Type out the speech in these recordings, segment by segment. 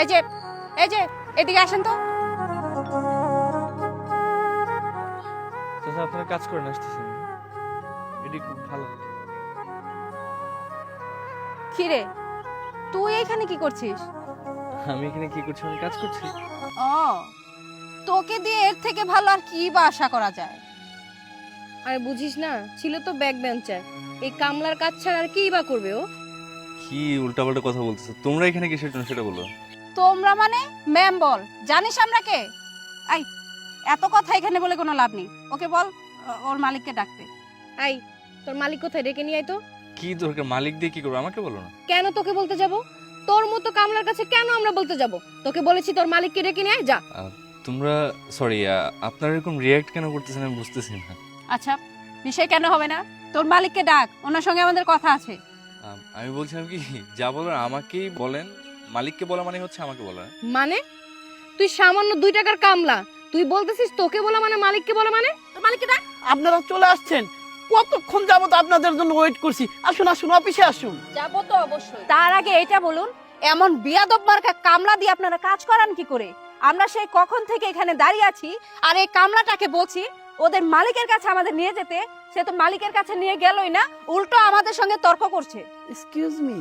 এই যে এই যে এদিকে আসেন তো। চাচা আপনারা কাজ করেন আসতেছেন, এটি খুব ভালো। কি রে, তুই এখানে কি করছিস? আমি এখানে কি করছি? আমি কাজ করছি। ও, তোকে দিয়ে এর থেকে ভালো আর কি বা আশা করা যায়? আর বুঝিস না, ছিল তো ব্যাক বেঞ্চার, এই কামলার কাজ ছাড়া আর কি বা করবে ও? কি উল্টাপাল্টা কথা বলতেছো তোমরা? এখানে কিসের জন্য সেটা বলো। তোমরা মানে ম্যাম বল, জানিস আমরা কে? আই, এত কথা এখানে বলে কোনো লাভ নেই। ওকে বল ওর মালিককে ডাকতে। আই, তোর মালিক কোথায়, ডেকে নিয়ে আয় তো। কি দরকার? মালিক দিয়ে কি করবো? আমাকে বলো না। কেন তোকে বলতে যাব? তোর মতো কামলার কাছে কেন আমরা বলতে যাব? তোকে বলেছি তোর মালিককে ডেকে নিয়ে আয়, যা। তোমরা সরি, আপনারা এরকম রিয়াক্ট কেন করতেছেন আমি বুঝতেছি না। আচ্ছা, বিষয় কেন হবে না? তোর মালিককে ডাক, ওনার সঙ্গে আমাদের কথা আছে। আমি বলছিলাম কি, যা বলার আমাকেই বলেন। মালিককে বলা মানে হচ্ছে আমাকে বলা। মানে তুই সামান্য 2 টাকার কামলা, তুই বলতেছিস তোকে বলা মানে মালিককে বলা মানে? তোর মালিককে ডাক। আপনারা চলে আসছেন, কতক্ষণ যাবত আপনাদের জন্য ওয়েট করছি। আসুন আসুন, অফিসে আসুন। যাবো তো অবশ্যই। তার আগে এটা বলুন, এমন বিয়াদব মার্কা কামলা দিয়ে আপনারা কাজ করান কি করে? আমরা সেই কখন থেকে এখানে দাঁড়িয়ে আছি, আর এই কামলাটাকে বলছি ওদের মালিকের কাছে আমাদের নিয়ে যেতে, সে তো মালিকের কাছে নিয়ে গেলই না, উল্টো আমাদের সঙ্গে তর্ক করছে। এক্সকিউজ মি,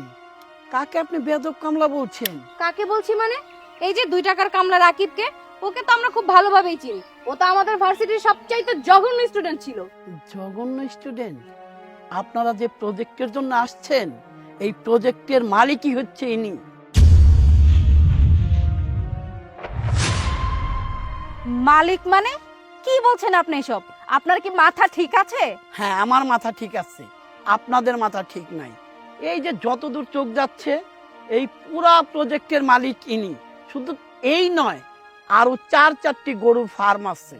কাকে আপনি বেয়াদব কামলা বলছেন? কাকে বলছি মানে? এই যে 2 টাকার কামলা রাকিবকে, ওকে তো আমরা খুব ভালোভাবেই চিনি। ও তো আমাদের ভার্সিটির সবচাইতে জঘন্য স্টুডেন্ট ছিল। জঘন্য স্টুডেন্ট? আপনারা যে প্রজেক্টের জন্য আসছেন, এই প্রজেক্টের মালিকই হচ্ছে ইনি। মালিক মানে? কি বলছেন আপনি এসব? আপনার কি মাথা ঠিক আছে? হ্যাঁ, আমার মাথা ঠিক আছে, আপনাদের মাথা ঠিক নাই। এই যে যতদূর চোখ যাচ্ছে, এই পুরা প্রজেক্টের মালিক ইনি। শুধু এই নয়, আরো 4-4টি গরুর ফার্ম আছে।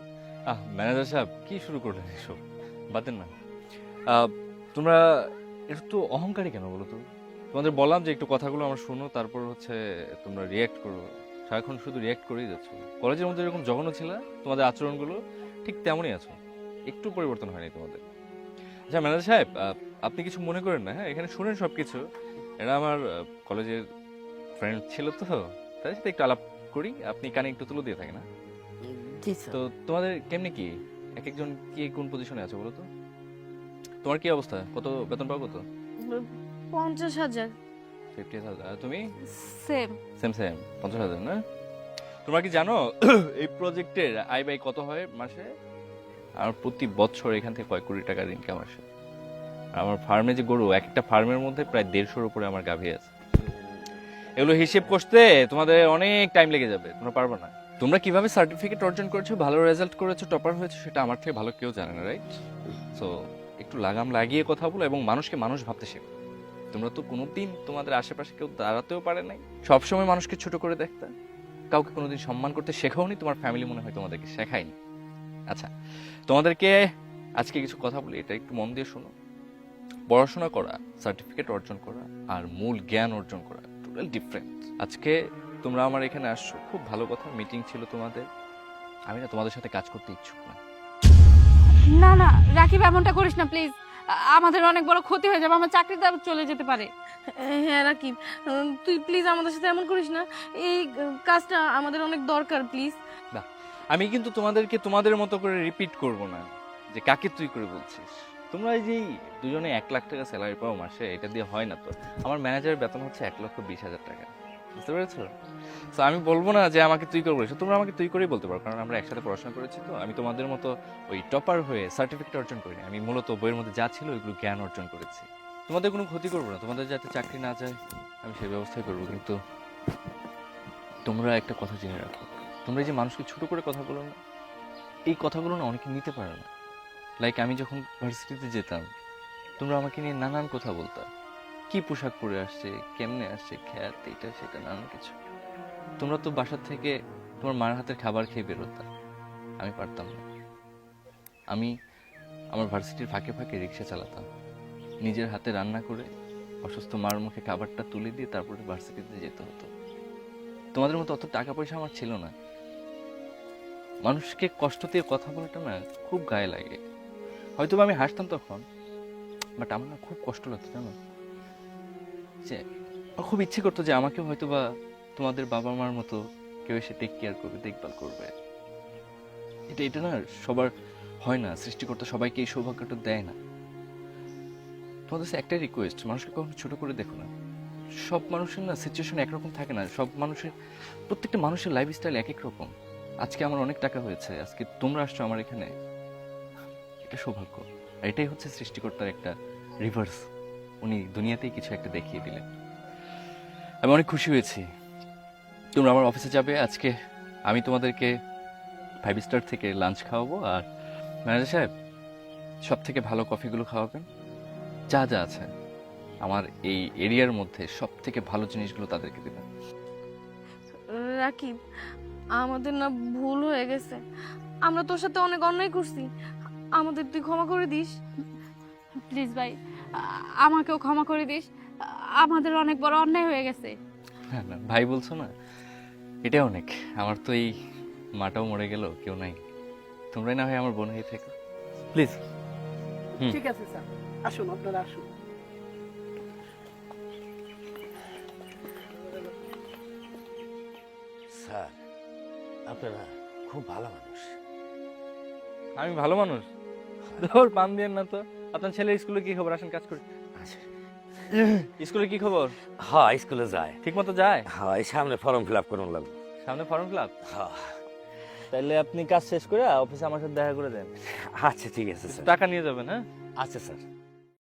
ম্যানেজার সাহেব কি শুরু করলেন এসব? বাদেন না। তোমরা একটু অহংকারী কেন বলো তো? তোমাদের বললাম যে একটু কথাগুলো আমার শোনো, তারপর হচ্ছে তোমরা রিয়াক্ট করো। সারাক্ষণ শুধু রিয়াক্ট করেই যাচ্ছ। কলেজের মধ্যে এরকম জঘন্য ছিল তোমাদের আচরণগুলো, ঠিক তেমনই আছো, একটু পরিবর্তন হয়নি তোমাদের। আচ্ছা ম্যানেজার সাহেব, আপনি কিছু মনে করেন না, হ্যাঁ? এখানে শুনেন সব কিছু। এরা আমার কলেজের ফ্রেন্ড ছিল তো, তাদের সাথে একটু আলাপ করি। আপনি কানে একটু তুলে দিয়ে থাকেন না? জি স্যার। তো তোমাদের কেমনে কি, এক একজন কি কোন পজিশনে আছে বলো তো? তোমার কি অবস্থা? কত বেতন পাও? কত? 50,000। 50,000। আর তুমি? সেম। সেম সেম, 50,000 না? তোমরা কি জানো এই প্রজেক্টের আয় ব্যয় কত হয় মাসে? আর প্রতি বছর এখান থেকে কয় কোটি টাকার ইনকাম আসে। আর আমার ফার্মে যে গরু, একটা ফার্মের মধ্যে প্রায় 150-র উপরে আমার গাভী আছে। এগুলো হিসেব করতে তোমাদের অনেক টাইম লেগে যাবে, তোমরা পারবে না। তোমরা কিভাবে সার্টিফিকেট অর্জন করেছো, ভালো রেজাল্ট করেছো, টপার হয়েছো, সেটা আমার থেকে ভালো কেউ জানে না, রাইট? সো একটু লাগাম লাগিয়ে কথা বলো এবং মানুষকে মানুষ ভাবতে শেখো। তোমরা তো কোনোদিন তোমাদের আশেপাশে কেউ দাঁড়াতেও পারে নাই, সবসময় মানুষকে ছোট করে দেখতে, কাউকে কোনোদিন সম্মান করতে শেখাওনি, তোমার ফ্যামিলি মনে হয় তোমাদেরকে শেখায়নি। আচ্ছা, তোমাদেরকে আজকে কিছু কথা বলি, এটা একটু মন দিয়ে শোনো। পড়াশোনা করা, সার্টিফিকেট অর্জন করা আর মূল জ্ঞান অর্জন করা টোটাল ডিফারেন্ট। আজকে তোমরা আমার এখানে আসছো, খুব ভালো কথা, মিটিং ছিল তোমাদের। আমি না তোমাদের সাথে কাজ করতে ইচ্ছুক না। না না রাকিব, এমনটা করিস না প্লিজ। আমাদের অনেক বড় ক্ষতি হয়ে যাবে, আমার চাকরিটা চলে যেতে পারে। হ্যাঁ রাকিব, তুই প্লিজ আমাদের সাথে এমন করিস না। এই কাজটা আমাদের অনেক দরকার, প্লিজ। আমি কিন্তু তোমাদেরকে তোমাদের মতো করে রিপিট করব না যে কাকে তুই করে বলছিস। তোমরা এই যে দুজনে 1 লাখ টাকা স্যালারি পাও মাসে, এটা দিয়ে হয় না তো। আমার ম্যানেজারের বেতন হচ্ছে 1,20,000 টাকা, বুঝতে পেরেছো? তো আমি বলবো না যে আমাকে তুই করে বলেছো, তোমরা আমাকে তুই করেই বলতে পারো, কারণ আমরা একসাথে পড়াশোনা করেছি। তো আমি তোমাদের মতো ওই টপার হয়ে সার্টিফিকেট অর্জন করিনি, আমি মূলত বইয়ের মধ্যে যা ছিল ওইগুলো জ্ঞান অর্জন করেছি। তোমাদের কোনো ক্ষতি করবো না, তোমাদের যাতে চাকরি না যায় আমি সেই ব্যবস্থাই করবো। কিন্তু তোমরা একটা কথা জেনে রাখো, তোমরা এই যে মানুষকে ছোট করে কথা বলো না, এই কথাগুলো না অনেকে নিতে পারে না। লাইক আমি যখন ভার্সিটিতে যেতাম, তোমরা আমাকে নিয়ে নানান কথা বলতা, কি পোশাক পরে আসছে, কেমনে আসছে, খ্যাত, এটা সেটা নানান কিছু। তোমরা তো বাসার থেকে তোমার মার হাতের খাবার খেয়ে বেরোতা, আমি পারতাম না। আমি আমার ভার্সিটির ফাঁকে ফাঁকে রিক্সা চালাতাম, নিজের হাতে রান্না করে অসুস্থ মার মুখে খাবারটা তুলে দিয়ে তারপরে ভার্সিটিতে যেতে হতো। তোমাদের মতো অত টাকা পয়সা আমার ছিল না। মানুষকে কষ্ট দিয়ে কথা বলাটা না খুব গায়ে লাগে। হয়তো আমি হাসতাম তখন, বাট আমার না খুব কষ্ট লাগতো, জানো? যে আমার খুব ইচ্ছে করতো যে আমাকেও হয়তো বা তোমাদের বাবা মার মতো কেউ এসে টেক কেয়ার করবে, দেখভাল করবে। এটা এটা না সবার হয় না, সৃষ্টিকর্তা সবাইকে এই সৌভাগ্যটা দেয় না। তোমাদের কাছে একটাই রিকোয়েস্ট, মানুষকে কখনো ছোট করে দেখো না। সব মানুষের না সিচুয়েশন একরকম থাকে না, সব মানুষের প্রত্যেকটা মানুষের লাইফস্টাইল এক এক রকম। আজকে আমার অনেক টাকা হয়েছে, আজকে তোমরা আসছো আমার এখানে, এটা সৌভাগ্য। আর এটাই হচ্ছে সৃষ্টিকর্তার একটা রিভার্স, উনি দুনিয়াতেই কিছু একটা দেখিয়ে দিলেন। আমি অনেক খুশি হয়েছি তোমরা আমার অফিসে যাবে আজকে। আমি তোমাদেরকে 5 স্টার থেকে লাঞ্চ খাওয়াবো, আর ম্যানেজার সাহেব সব থেকে ভালো কফিগুলো খাওয়াবেন। যা যা আছে আমার এই এরিয়ার মধ্যে সব থেকে ভালো জিনিসগুলো তাদেরকে দেবেন। রাকিব, আমাদের না ভুল হয়ে গেছে, আমরা তোর সাথে অনেক অন্যায় করছি, আমাদের তুই ক্ষমা করে দিস। প্লিজ ভাই, আমাকেও ক্ষমা করে দিস, আমাদের অনেক বড় অন্যায় হয়ে গেছে। হ্যাঁ না ভাই বলছো না, এটা অনেক। আমার তো এই মাটাও মরে গেল, কেউ নাই, তোমরাই না হয় আমার বোন হয়ে থেকো প্লিজ। ঠিক আছে স্যার, আসুন আপনারা আসুন। স্যার, আপনারা খুব ভালো মানুষ। আমি ভালো মানুষ? তোর পান দিয়ে না তো। আপনার ছেলের স্কুলে কি খবর? আসেন কাজ করি। আচ্ছা। স্কুলে কি খবর? হ্যাঁ, স্কুলে যায়। ঠিক মতো যায়? হ্যাঁ, এই সামনে ফর্ম ফিল আপ করুন লাগবে। সামনে ফর্ম ফিল আপ? হ্যাঁ। তাইলে আপনি কাজ শেষ করে অফিসে আমার সাথে দেখা করে দেন। আচ্ছা ঠিক আছে স্যার। টাকা নিয়ে যাবেন। হ্যাঁ আচ্ছা স্যার।